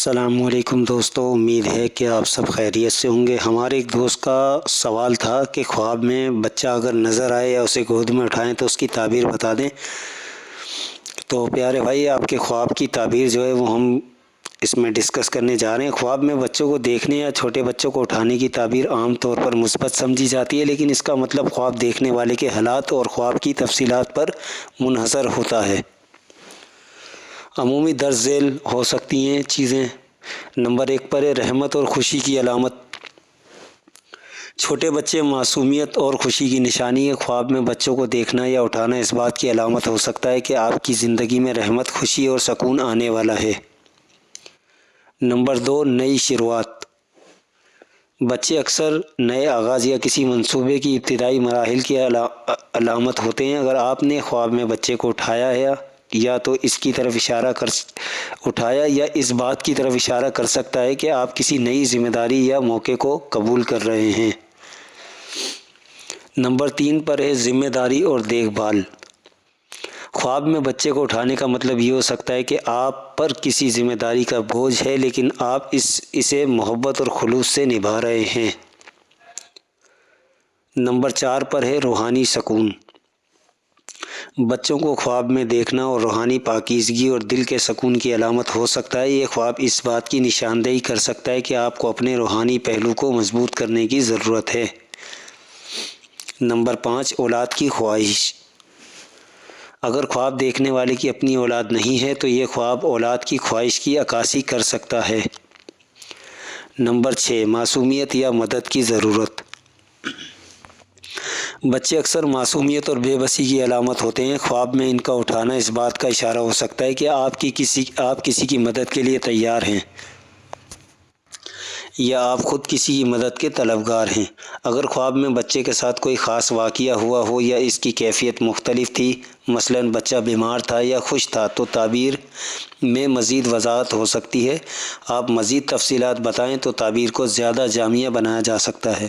السلام علیکم دوستو، امید ہے کہ آپ سب خیریت سے ہوں گے۔ ہمارے ایک دوست کا سوال تھا کہ خواب میں بچہ اگر نظر آئے یا اسے گود میں اٹھائیں تو اس کی تعبیر بتا دیں۔ تو پیارے بھائی، آپ کے خواب کی تعبیر جو ہے وہ ہم اس میں ڈسکس کرنے جا رہے ہیں۔ خواب میں بچوں کو دیکھنے یا چھوٹے بچوں کو اٹھانے کی تعبیر عام طور پر مثبت سمجھی جاتی ہے، لیکن اس کا مطلب خواب دیکھنے والے کے حالات اور خواب کی تفصیلات پر منحصر ہوتا ہے۔ عمومی درج ذیل ہو سکتی ہیں چیزیں۔ نمبر 1 پر ہے رحمت اور خوشی کی علامت۔ چھوٹے بچے معصومیت اور خوشی کی نشانی ہے۔ خواب میں بچوں کو دیکھنا یا اٹھانا اس بات کی علامت ہو سکتا ہے کہ آپ کی زندگی میں رحمت، خوشی اور سکون آنے والا ہے۔ نمبر 2 نئی شروعات۔ بچے اکثر نئے آغاز یا کسی منصوبے کی ابتدائی مراحل کی علامت ہوتے ہیں۔ اگر آپ نے خواب میں بچے کو اٹھایا ہے یا تو اس بات کی طرف اشارہ کر سکتا ہے کہ آپ کسی نئی ذمہ داری یا موقع کو قبول کر رہے ہیں۔ نمبر 3 پر ہے ذمہ داری اور دیکھ بھال۔ خواب میں بچے کو اٹھانے کا مطلب یہ ہو سکتا ہے کہ آپ پر کسی ذمہ داری کا بوجھ ہے، لیکن آپ اسے محبت اور خلوص سے نبھا رہے ہیں۔ نمبر 4 پر ہے روحانی سکون۔ بچوں کو خواب میں دیکھنا اور روحانی پاکیزگی اور دل کے سکون کی علامت ہو سکتا ہے۔ یہ خواب اس بات کی نشاندہی کر سکتا ہے کہ آپ کو اپنے روحانی پہلو کو مضبوط کرنے کی ضرورت ہے۔ نمبر 5 اولاد کی خواہش۔ اگر خواب دیکھنے والے کی اپنی اولاد نہیں ہے تو یہ خواب اولاد کی خواہش کی عکاسی کر سکتا ہے۔ نمبر 6 معصومیت یا مدد کی ضرورت۔ بچے اکثر معصومیت اور بے بسی کی علامت ہوتے ہیں۔ خواب میں ان کا اٹھانا اس بات کا اشارہ ہو سکتا ہے کہ آپ کسی کی مدد کے لیے تیار ہیں یا آپ خود کسی کی مدد کے طلبگار ہیں۔ اگر خواب میں بچے کے ساتھ کوئی خاص واقعہ ہوا ہو یا اس کی کیفیت مختلف تھی، مثلاً بچہ بیمار تھا یا خوش تھا، تو تعبیر میں مزید وضاحت ہو سکتی ہے۔ آپ مزید تفصیلات بتائیں تو تعبیر کو زیادہ جامع بنایا جا سکتا ہے۔